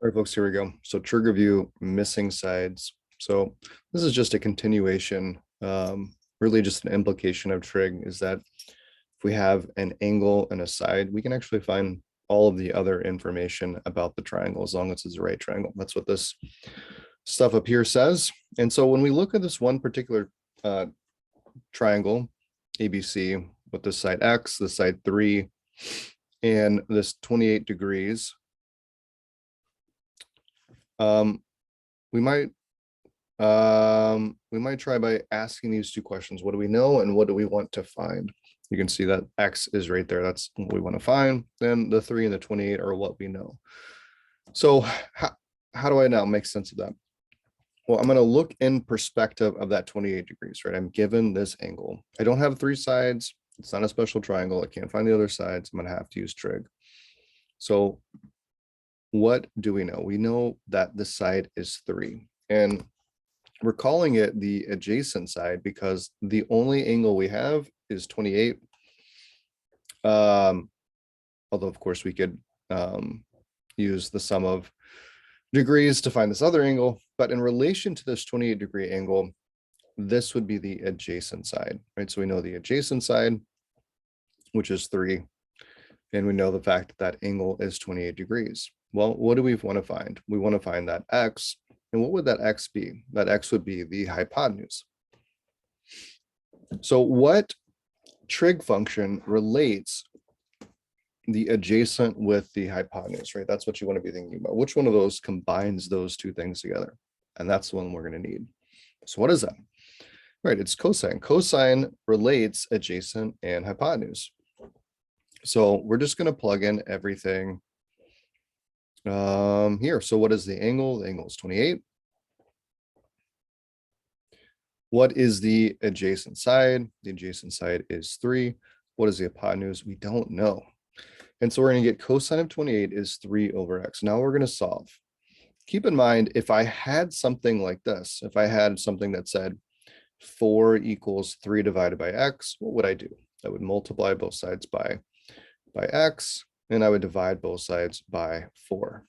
All right, folks, here we go. So trig review, missing sides. So this is just a continuation, really just an implication of trig is that if we have an angle and a side, we can actually find all of the other information about the triangle as long as it's a right triangle. That's what this stuff up here says. And so when we look at this one particular triangle, ABC, with this side X, this side 3, and this 28 degrees, we might try by asking these two questions. What do we know and what do we want to find? You can see that X is right there. That's what we want to find. Then the 3 and the 28 are what we know. So how do I now make sense of that? Well, I'm going to look in perspective of that 28 degrees, right? I'm given this angle. I don't have 3 sides. It's not a special triangle. I can't find the other sides. I'm going to have to use trig. So what do we know? We know that the side is 3. And we're calling it the adjacent side because the only angle we have is 28. Although, of course, we could use the sum of degrees to find this other angle. But in relation to this 28-degree angle, this would be the adjacent side, right? So we know the adjacent side, which is 3. And we know the fact that that angle is 28 degrees. Well, what do we want to find? We want to find that X. And what would that X be? That X would be the hypotenuse. So what trig function relates the adjacent with the hypotenuse, right? That's what you want to be thinking about. Which one of those combines those two things together? And that's the one we're going to need. So what is that? Right, it's cosine. Cosine relates adjacent and hypotenuse. So we're just going to plug in everything here. So what is the angle? The angle is 28. What is the adjacent side? The adjacent side is 3. What is the hypotenuse? We don't know. And so we're going to get cosine of 28 is 3 over x. Now we're going to solve. Keep in mind, if I had something like this, if I had something that said 4 equals 3 divided by x, what would I do? I would multiply both sides by x, and I would divide both sides by 4.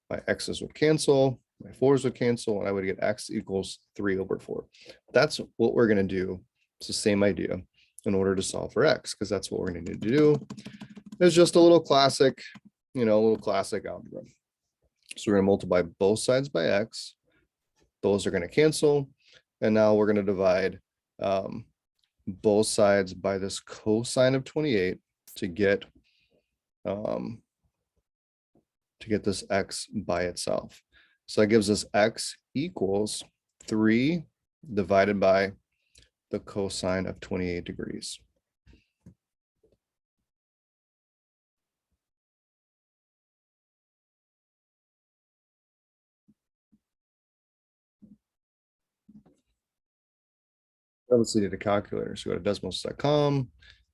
My x's would cancel, my 4's would cancel, and I would get x equals 3 over 4. That's what we're going to do. It's the same idea in order to solve for x, because that's what we're going to need to do. It's just a little classic, classic algebra. So we're going to multiply both sides by x. Those are going to cancel. And now we're going to divide both sides by this cosine of 28 to get this x by itself. So that gives us x equals 3 divided by the cosine of 28 degrees. Obviously need a calculator. So go to desmos.com,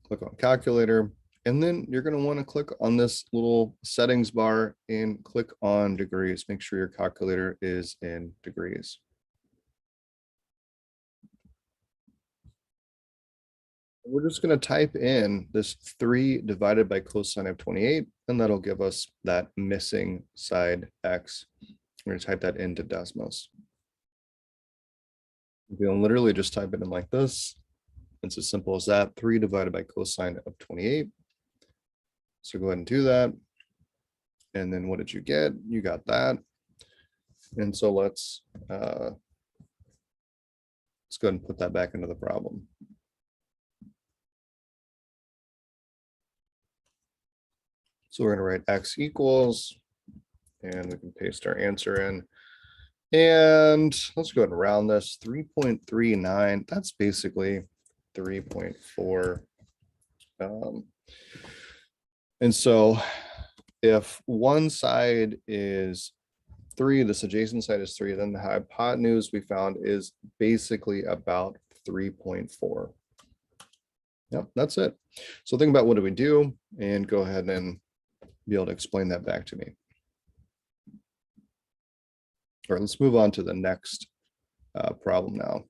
click on calculator, and then you're going to want to click on this little settings bar and click on degrees. Make sure your calculator is in degrees. We're just going to type in this 3 divided by cosine of 28, and that'll give us that missing side x. We're going to type that into Desmos. You can literally just type it in like this. It's as simple as that. 3 divided by cosine of 28. So go ahead and do that. And then what did you get? You got that. And so let's go ahead and put that back into the problem. So we're going to write x equals, and we can paste our answer in. And let's go ahead and round this 3.39. That's basically 3.4. And so if one side is 3, this adjacent side is 3, then the hypotenuse we found is basically about 3.4. Yep, that's it. So think about what do we do and go ahead and be able to explain that back to me. All right, let's move on to the next problem now.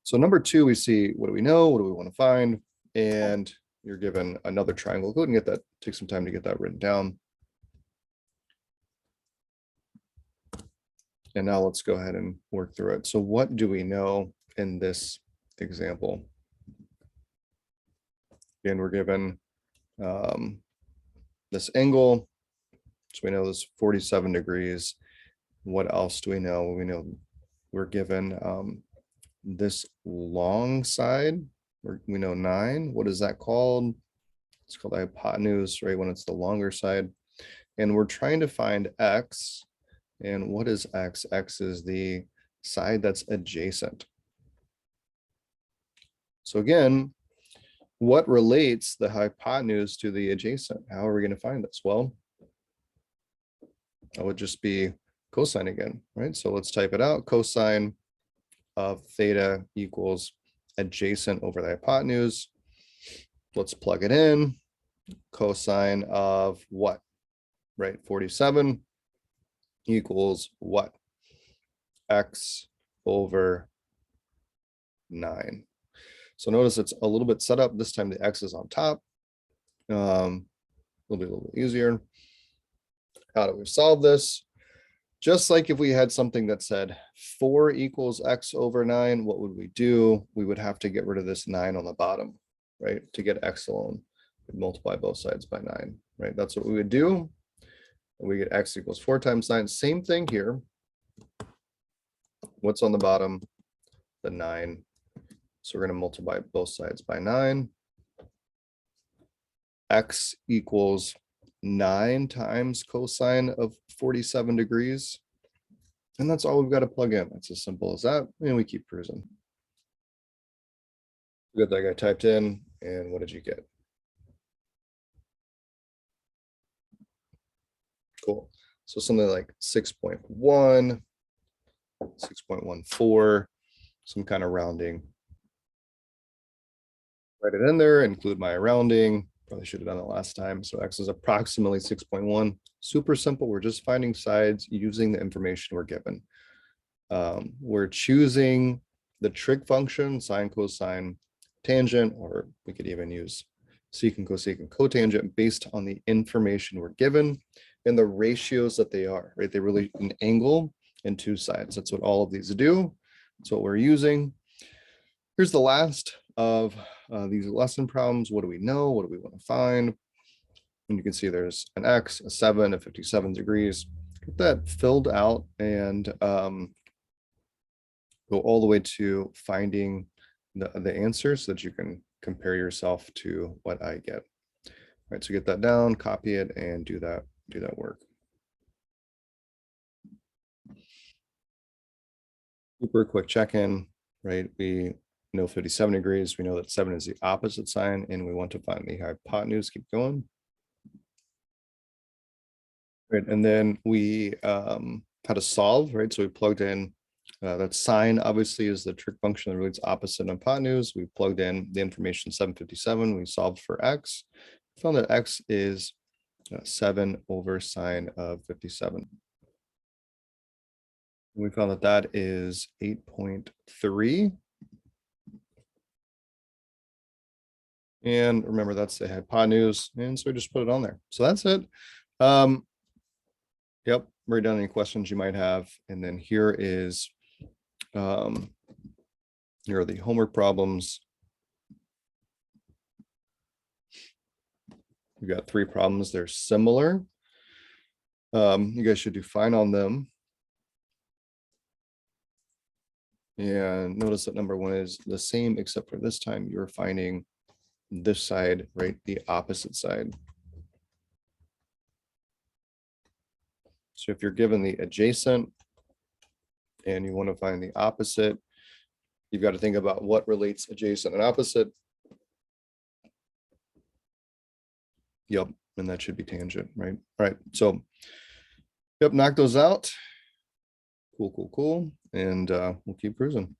So number 2, we see what do we know, what do we want to find, and you're given another triangle. Go ahead and get that, take some time to get that written down. And now let's go ahead and work through it. So what do we know in this example? Again, we're given this angle. So we know this 47 degrees. What else do we know? We know we're given this long side. We know 9. What is that called? It's called the hypotenuse, right? When it's the longer side. And we're trying to find x. And what is x? X is the side that's adjacent. So again, what relates the hypotenuse to the adjacent? How are we going to find this? Well, that would just be cosine again, right? So let's type it out. Cosine of theta equals adjacent over the hypotenuse. Let's plug it in. Cosine of what? Right, 47 equals what? X over 9. So notice it's a little bit set up. This time the X is on top. It'll be a little bit easier. How do we solve this? Just like if we had something that said 4 equals X over 9, what would we do? We would have to get rid of this 9 on the bottom, right? To get X alone, we'd multiply both sides by 9, right? That's what we would do. And we get X equals 4 times 9. Same thing here. What's on the bottom? The 9. So we're going to multiply both sides by 9. X equals 9 times cosine of 47 degrees. And that's all we've got to plug in. It's as simple as that. And we keep cruising. Good, that guy typed in. And what did you get? Cool. So something like 6.1, 6.14, some kind of rounding. Write it in there, include my rounding. Probably should have done it last time. So X is approximately 6.1. Super simple. We're just finding sides using the information we're given. We're choosing the trig function, sine, cosine, tangent, or we could even use secant, cosecant, cotangent based on the information we're given and the ratios that they are, right? They relate an angle and 2 sides. That's what all of these do. That's what we're using. Here's the last of these lesson problems. What do we know? What do we want to find? And you can see there's an X, a 7, a 57 degrees. Get that filled out and go all the way to finding the answer so that you can compare yourself to what I get. All right, so get that down, copy it, and do that work. Super quick check-in, right? We know 57 degrees. We know that 7 is the opposite sign, and we want to find the hypotenuse. Keep going. Right, and then we how to solve, right? So we plugged in that sine obviously is the trig function that relates opposite and hypotenuse. We plugged in the information 757. We solved for X. We found that X is 7 over sine of 57. We found that that is 8.3. And remember, that's the hypotenuse. And so we just put it on there. So that's it. Yep, write down any questions you might have. And then here is, here are the homework problems. We've got 3 problems. They're similar. You guys should do fine on them. And notice that number 1 is the same, except for this time you're finding this side, right? The opposite side. So if you're given the adjacent and you want to find the opposite, you've got to think about what relates adjacent and opposite. Yep, and that should be tangent, right? All right, so yep, knock those out. Cool. And we'll keep cruising.